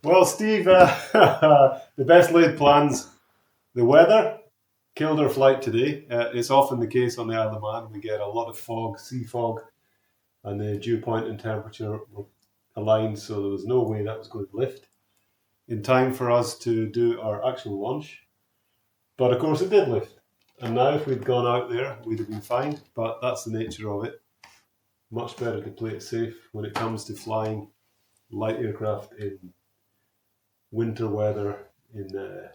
Well, Steve, the best laid plans. The weather killed our flight today. It's often the case on the Isle of Man. We get a lot of fog, sea fog, and the dew point and temperature were aligned, so there was no way that was going to lift in time for us to do our actual launch. But of course, it did lift. And now, if we'd gone out there, we'd have been fine. But that's the nature of it. Much better to play it safe when it comes to flying light aircraft in winter weather in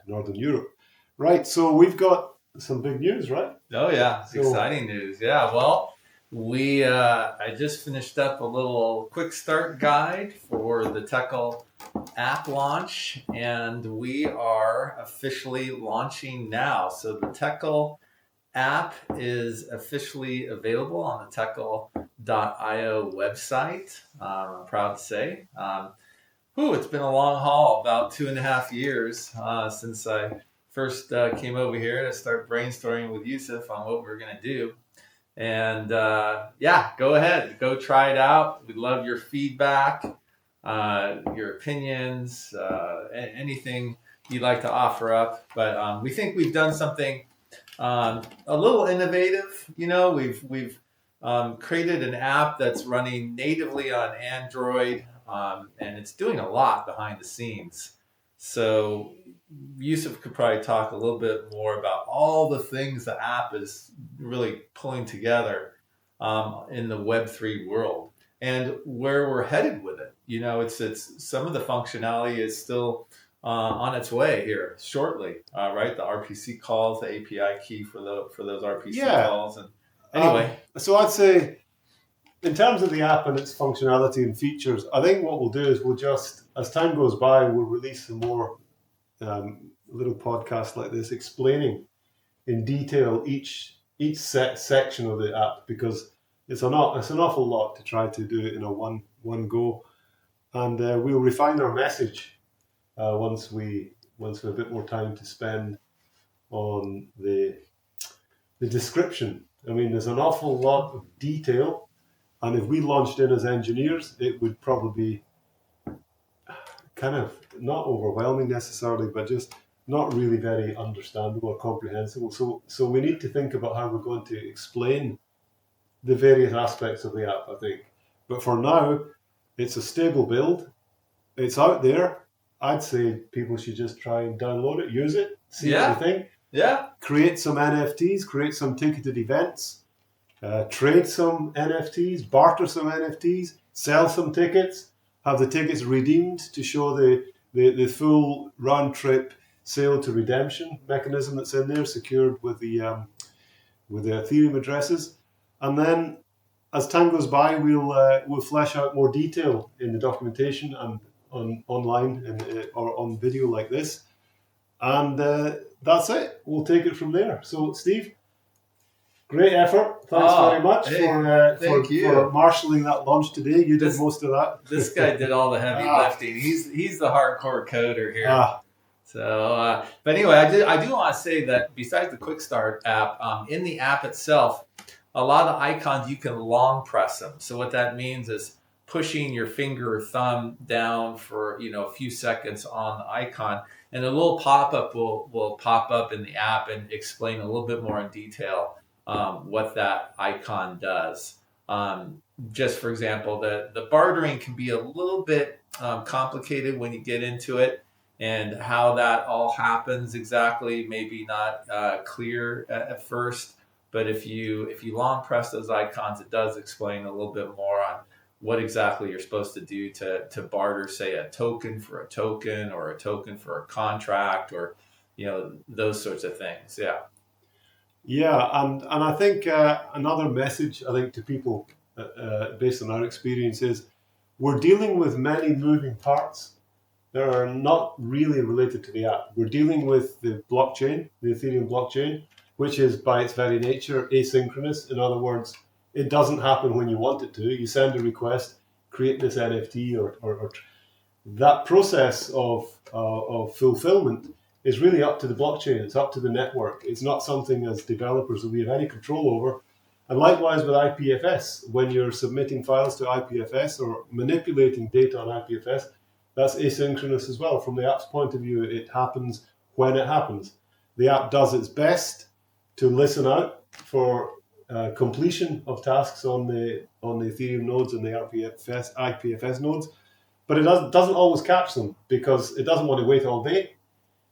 Northern Europe. Right, so we've got some big news, right? Oh yeah, it's exciting news. Yeah, well, I just finished up a little quick start guide for the Teckel app launch, and we are officially launching now. So the Teckel app is officially available on the teckel.io website. I'm proud to say. It's been a long haul, about 2.5 years since I first came over here to start brainstorming with Yusuf on what we're going to do. And go ahead, go try it out. We'd love your feedback, your opinions, anything you'd like to offer up. But we think we've done something a little innovative. You know, we've created an app that's running natively on Android, and it's doing a lot behind the scenes. So Yusuf could probably talk a little bit more about all the things the app is really pulling together in the Web3 world and where we're headed with it. You know, it's some of the functionality is still on its way here shortly, right? The RPC calls, the API key for those RPC calls, and anyway. So I'd say, in terms of the app and its functionality and features, I think what we'll do is we'll just, as time goes by, we'll release some more little podcasts like this explaining in detail each section of the app, because it's an awful lot to try to do it in a one go, and we'll refine our message once we have a bit more time to spend on the description. I mean, there's an awful lot of detail, and if we launched in as engineers, it would probably be kind of not overwhelming necessarily, but just not really very understandable or comprehensible. So we need to think about how we're going to explain the various aspects of the app, I think. But for now, it's a stable build. It's out there. I'd say people should just try and download it, use it, see what you think. Yeah. Create some NFTs, create some ticketed events, trade some NFTs, barter some NFTs, sell some tickets, have the tickets redeemed to show the full round trip sale to redemption mechanism that's in there, secured with the Ethereum addresses. And then as time goes by, we'll flesh out more detail in the documentation and online or on video like this. And that's it. We'll take it from there. So, Steve, great effort. Thanks very much for marshalling that launch today. You did most of that. This guy did all the heavy lifting. He's the hardcore coder here. So, but anyway, I do want to say that besides the Quick Start app, in the app itself, a lot of icons you can long press them. So what that means is pushing your finger or thumb down for a few seconds on the icon, and a little pop-up will pop up in the app and explain a little bit more in detail what that icon does. Just for example, the bartering can be a little bit complicated when you get into it, and how that all happens exactly maybe not clear at first. But if you long press those icons, it does explain a little bit more on what exactly you're supposed to do to barter, say, a token for a token or a token for a contract, or those sorts of things. Yeah, and I think another message I think to people based on our experience is we're dealing with many moving parts that are not really related to the app. We're dealing with the blockchain, the Ethereum blockchain, which is by its very nature asynchronous. In other words, it doesn't happen when you want it to. You send a request, create this NFT, or that process of fulfillment is really up to the blockchain. It's up to the network. It's not something as developers that we have any control over. And likewise with IPFS, when you're submitting files to IPFS or manipulating data on IPFS, That's asynchronous as well. From the app's point of view, it happens when it happens. The app does its best to listen out for completion of tasks on the Ethereum nodes and the IPFS nodes, but it doesn't always catch them because it doesn't want to wait all day,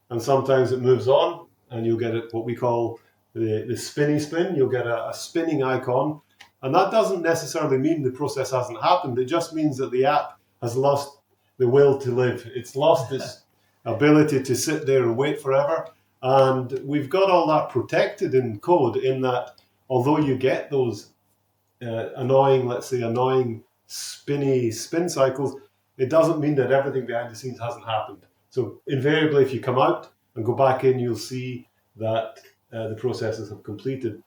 and sometimes it moves on, and you'll get what we call the spinny-spin. You'll get a spinning icon, and that doesn't necessarily mean the process hasn't happened. It just means that the app has lost the will to live. It's lost its ability to sit there and wait forever. And we've got all that protected in code, in that although you get those annoying spinny spin cycles, it doesn't mean that everything behind the scenes hasn't happened. So invariably, if you come out and go back in, you'll see that the processes have completed.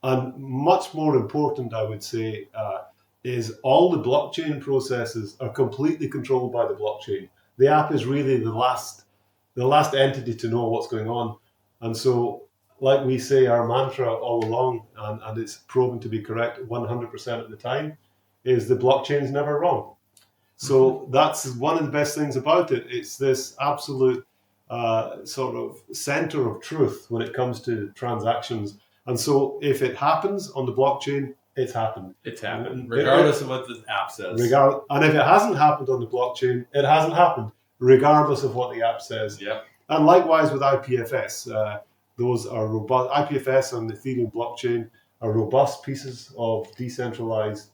And much more important, I would say, is all the blockchain processes are completely controlled by the blockchain. The app is really the last entity to know what's going on. And so, like we say, our mantra all along, and it's proven to be correct 100% of the time, is the blockchain's never wrong. So that's one of the best things about it. It's this absolute sort of center of truth when it comes to transactions. And so if it happens on the blockchain, it's happened. It's happened, regardless of what the app says. And if it hasn't happened on the blockchain, it hasn't happened, regardless of what the app says. Yep. And likewise with IPFS. Those are robust. IPFS on the Ethereum blockchain are robust pieces of decentralized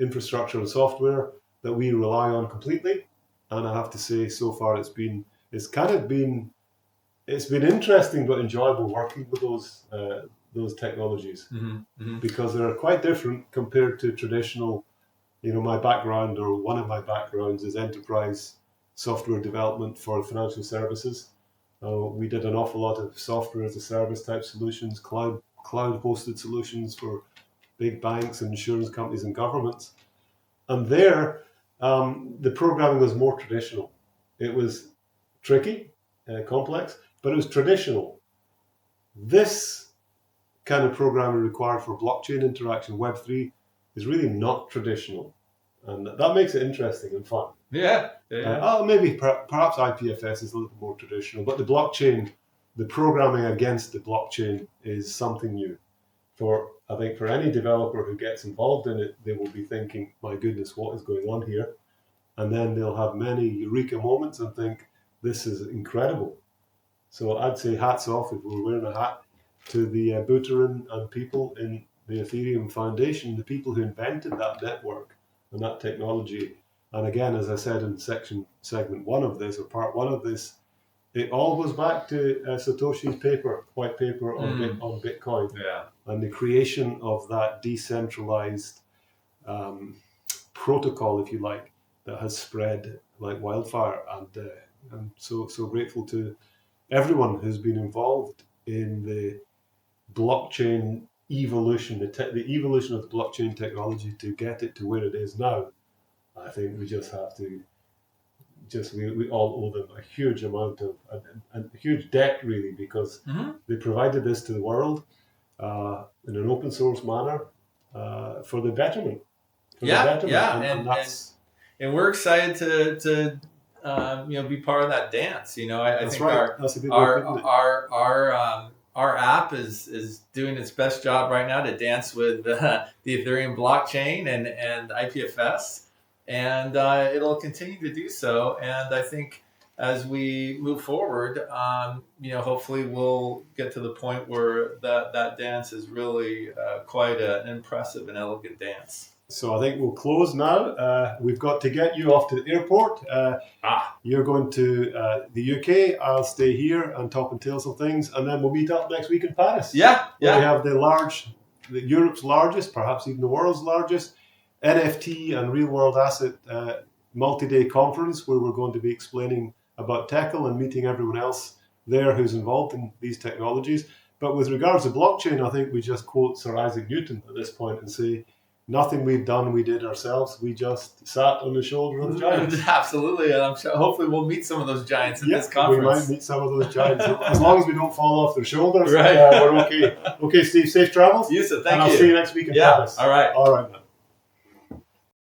infrastructure and software that we rely on completely. And I have to say, so far it's been interesting but enjoyable working with those technologies, because they're quite different compared to traditional. My background, or one of my backgrounds, is enterprise software development for financial services. We did an awful lot of software as a service type solutions, cloud hosted solutions for big banks and insurance companies and governments. And there, the programming was more traditional. It was tricky, complex, but it was traditional. This kind of programming required for blockchain interaction, Web3, is really not traditional. And that makes it interesting and fun. Yeah. Perhaps IPFS is a little more traditional, but the blockchain, the programming against the blockchain is something new. I think for any developer who gets involved in it, they will be thinking, my goodness, what is going on here? And then they'll have many eureka moments and think, this is incredible. So I'd say hats off, if we're wearing a hat, to the Buterin and people in the Ethereum Foundation, the people who invented that network and that technology. And again, as I said in segment one of this, or part one of this, it all goes back to Satoshi's white paper on Bitcoin, and the creation of that decentralized protocol, if you like, that has spread like wildfire. And I'm so grateful to everyone who's been involved in the blockchain evolution, the evolution of the blockchain technology to get it to where it is now. I think we just have to, we all owe them a huge amount of, a huge debt really, because they provided this to the world in an open source manner for the betterment. And we're excited to be part of that dance. I think our app is doing its best job right now to dance with the Ethereum blockchain and IPFS. And it'll continue to do so. And I think as we move forward, hopefully we'll get to the point where that dance is really quite an impressive and elegant dance. So I think we'll close now. We've got to get you off to the airport. You're going to the UK. I'll stay here and talk and tell some things, and then we'll meet up next week in Paris. Yeah. We have Europe's largest, perhaps even the world's largest, NFT and real-world asset multi-day conference, where we're going to be explaining about teckel and meeting everyone else there who's involved in these technologies. But with regards to blockchain, I think we just quote Sir Isaac Newton at this point and say, nothing we've done, we did ourselves. We just sat on the shoulder of the giants. Absolutely. And I'm sure hopefully we'll meet some of those giants at this conference. We might meet some of those giants. As long as we don't fall off their shoulders, right. We're okay. Okay, Steve, safe travels. Yusuf, thank you. And I'll see you next week in Paris. All right. All right, man.